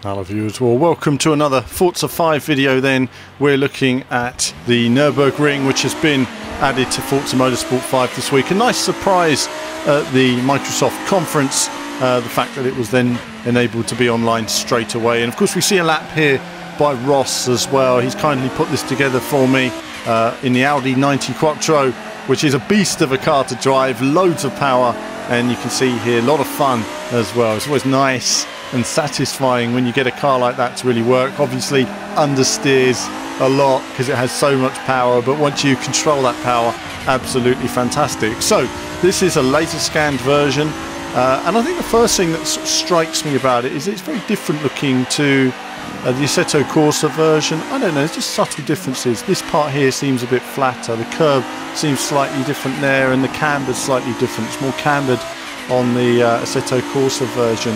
Hello viewers, well welcome to another Forza 5 video then. We're looking at the Nurburgring, which has been added to Forza Motorsport 5 this week. A nice surprise at the Microsoft conference, the fact that it was then enabled to be online straight away. And of course we see a lap here by Ross as well. He's kindly put this together for me in the Audi 90 Quattro, which is a beast of a car to drive, loads of power, and you can see here a lot of fun as well. It's always nice and satisfying when you get a car like that to really work. Obviously understeers a lot because it has so much power, but once you control that power, absolutely fantastic. So this is a laser scanned version, and I think the first thing that sort of strikes me about it is it's very different looking to the Assetto Corsa version. I don't know, there's just subtle differences. This part here seems a bit flatter, the curb seems slightly different there, and the camber's slightly different. It's more cambered on the Assetto Corsa version.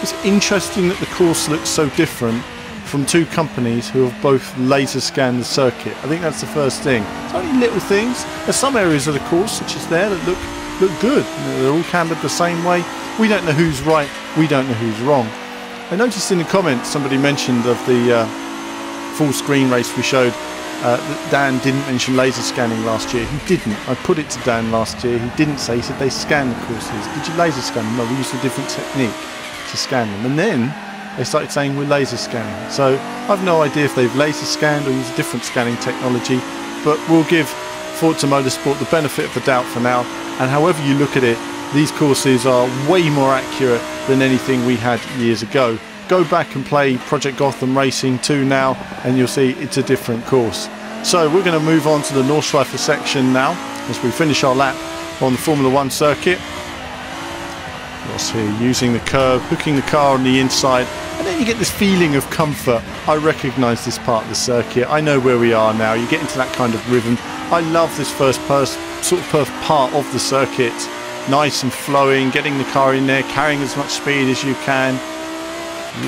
It's interesting that the course looks so different from two companies who have both laser scanned the circuit. I think that's the first thing. It's only little things. There's some areas of the course, such as there, that look good. They're all cambered the same way. We don't know who's right, we don't know who's wrong. I noticed in the comments somebody mentioned of the full screen race we showed that Dan didn't mention laser scanning last year. He didn't. I put it to Dan last year. He didn't say. He said they scanned the courses. Did you laser scan them? No, we used a different technique to scan them. And then they started saying we're laser scanning. So I've no idea if they've laser scanned or used a different scanning technology, but we'll give Forza Motorsport the benefit of the doubt for now. And however you look at it, these courses are way more accurate than anything we had years ago. Go back and play Project Gotham Racing 2 now and you'll see it's a different course. So we're going to move on to the Nordschleife section now as we finish our lap on the Formula 1 circuit. Ross here using the curb, hooking the car on the inside, and then you get this feeling of comfort. I recognise this part of the circuit. I know where we are now. You get into that kind of rhythm. I love this first part of the circuit. Nice and flowing, getting the car in there, carrying as much speed as you can.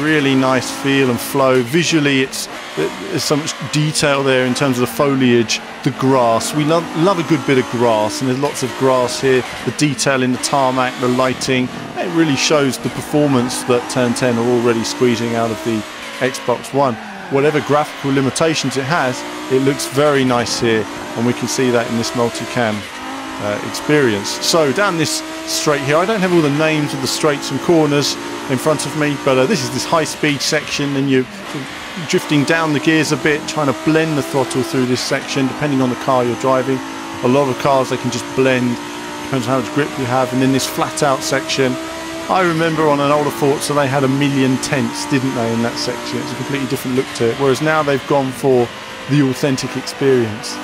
Really nice feel and flow. Visually there's so much detail there in terms of the foliage, the grass. We love a good bit of grass, and there's lots of grass here. The detail in the tarmac, the lighting, it really shows the performance that Turn 10 are already squeezing out of the Xbox One. Whatever graphical limitations it has, it looks very nice here, and we can see that in this multicam experience. So down this straight here, I don't have all the names of the straights and corners in front of me, but this is this high-speed section, and you're drifting down the gears a bit, trying to blend the throttle through this section depending on the car you're driving. A lot of cars they can just blend, depends on how much grip you have. And then this flat-out section, I remember on an older Forza they had 1,000,000 tenths, didn't they, in that section? It's a completely different look to it, whereas now they've gone for the authentic experience.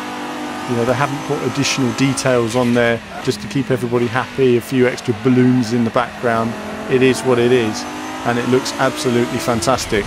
You know, they haven't put additional details on there just to keep everybody happy, a few extra balloons in the background. It is what it is, and it looks absolutely fantastic.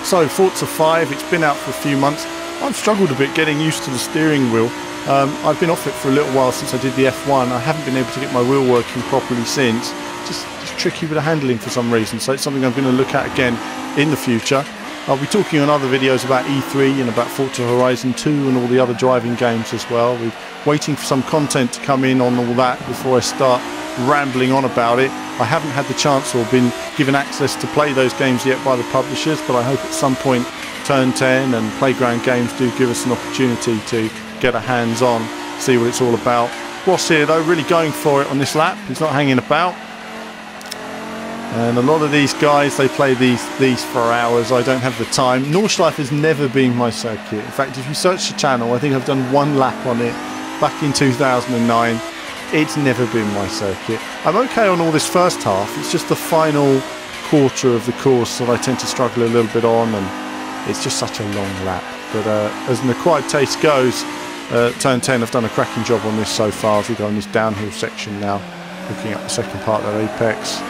So Forza 5, it's been out for a few months. I've struggled a bit getting used to the steering wheel. I've been off it for a little while since I did the F1. I haven't been able to get my wheel working properly since. Just tricky with the handling for some reason, so it's something I'm going to look at again in the future. I'll be talking on other videos about E3 and about Forza Horizon 2 and all the other driving games as well. We're waiting for some content to come in on all that before I start rambling on about it. I haven't had the chance or been given access to play those games yet by the publishers, but I hope at some point Turn 10 and Playground Games do give us an opportunity to get our hands on, see what it's all about. Ross here though, really going for it on this lap. He's not hanging about. And a lot of these guys, they play these for hours. I don't have the time. Nordschleife has never been my circuit. In fact, if you search the channel, I think I've done one lap on it back in 2009. It's never been my circuit. I'm okay on all this first half. It's just the final quarter of the course that I tend to struggle a little bit on, and it's just such a long lap. But as an acquired taste goes, Turn 10 have done a cracking job on this so far as we go on this downhill section now, looking at the second part of that apex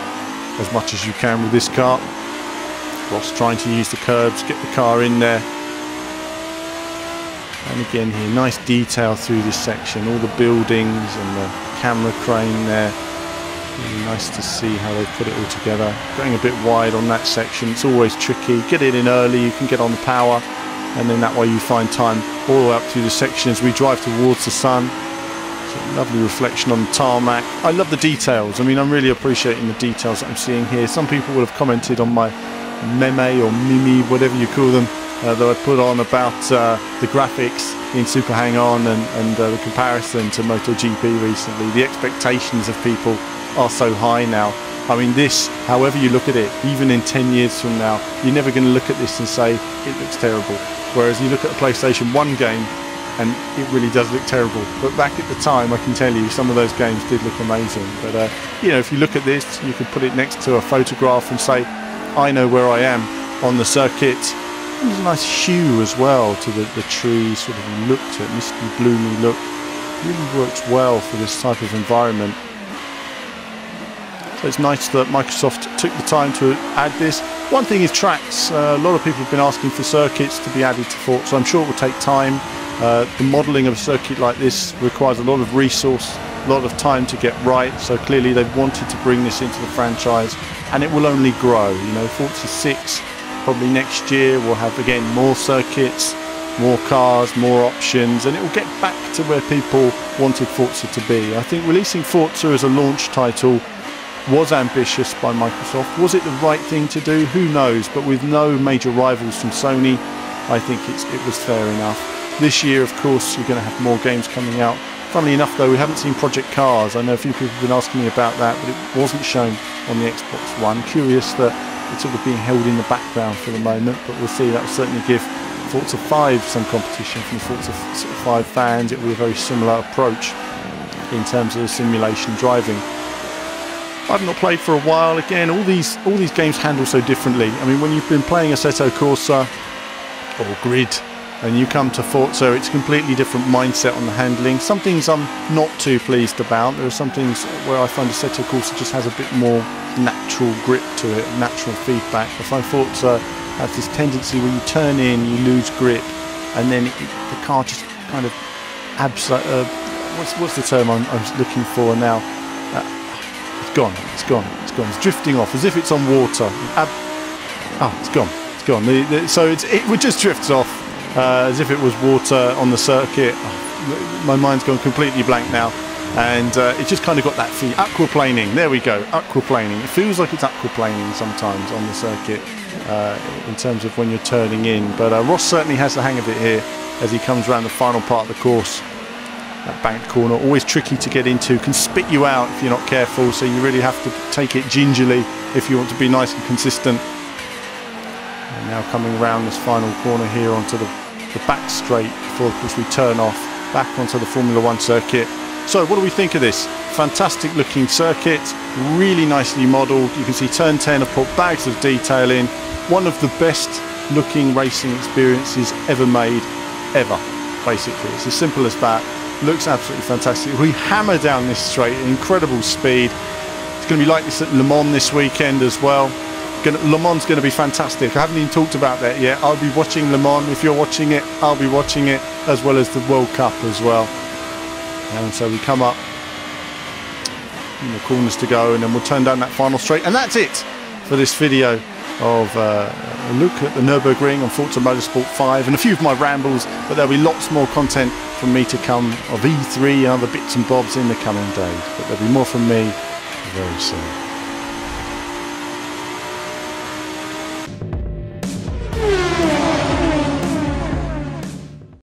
as much as you can with this car. Ross trying to use the curbs, get the car in there. And again here, nice detail through this section, all the buildings and the camera crane there. Really nice to see how they put it all together. Going a bit wide on that section, it's always tricky. Get it in early, you can get on the power, and then that way you find time all the way up through the section as we drive towards the sun. Lovely reflection on the tarmac. I love the details. I mean, I'm really appreciating the details that I'm seeing here. Some people will have commented on my meme or mimi, whatever you call them, that I put on about the graphics in Super Hang-On and the comparison to MotoGP recently. The expectations of people are so high now. I mean, this, however you look at it, even in 10 years from now, you're never going to look at this and say it looks terrible. Whereas you look at a PlayStation 1 game and it really does look terrible. But back at the time, I can tell you, some of those games did look amazing. But, you know, if you look at this, you could put it next to a photograph and say, I know where I am on the circuit. And there's a nice hue as well to the tree, sort of look to it, misty, bloomy look. Really works well for this type of environment. So it's nice that Microsoft took the time to add this. One thing is tracks. A lot of people have been asking for circuits to be added to Forza, so I'm sure it will take time. The modelling of a circuit like this requires a lot of resource, a lot of time to get right, so clearly they've wanted to bring this into the franchise, and it will only grow. You know, Forza 6 probably next year will have again more circuits, more cars, more options, and it will get back to where people wanted Forza to be. I think releasing Forza as a launch title was ambitious by Microsoft. Was it the right thing to do? Who knows? But with no major rivals from Sony, I think it was fair enough. This year, of course, you're going to have more games coming out. Funnily enough, though, we haven't seen Project Cars. I know a few people have been asking me about that, but it wasn't shown on the Xbox One. Curious that it's sort of being held in the background for the moment, but we'll see. That will certainly give Forza 5 some competition from Forza 5 fans. It will be a very similar approach in terms of the simulation driving. I've not played for a while. Again, all these games handle so differently. I mean, when you've been playing Assetto Corsa or Grid and you come to Forza, it's a completely different mindset on the handling. Some things I'm not too pleased about. There are some things where I find Assetto Corsa just has a bit more natural grip to it, natural feedback. I find Forza has this tendency when you turn in, you lose grip, and then the car just kind of what's the term I'm looking for now? It's gone. It's drifting off as if it's on water. It's gone. So it just drifts off as if it was water on the circuit. My mind's gone completely blank now, and it just kind of got that feel. Aquaplaning. There we go. Aquaplaning. It feels like it's aquaplaning sometimes on the circuit in terms of when you're turning in. But Ross certainly has the hang of it here as he comes around the final part of the course. That bank corner, always tricky to get into, can spit you out if you're not careful, so you really have to take it gingerly if you want to be nice and consistent. And now coming around this final corner here onto the back straight before, of course, we turn off back onto the Formula 1 circuit. So what do we think of this? Fantastic looking circuit, really nicely modelled. You can see turn 10 have put bags of detail in. One of the best looking racing experiences ever made, ever, basically. It's as simple as that. Looks absolutely fantastic. We hammer down this straight at incredible speed. It's going to be like this at Le Mans this weekend as well. Le Mans is going to be fantastic. I haven't even talked about that yet. I'll be watching Le Mans. If you're watching it, I'll be watching it, as well as the World Cup as well. And so we come up in the corners to go, and then we'll turn down that final straight. And that's it for this video of a look at the Nurburgring on Forza Motorsport 5 and a few of my rambles, but there'll be lots more content from me to come of E3 and other bits and bobs in the coming days, but there'll be more from me very soon.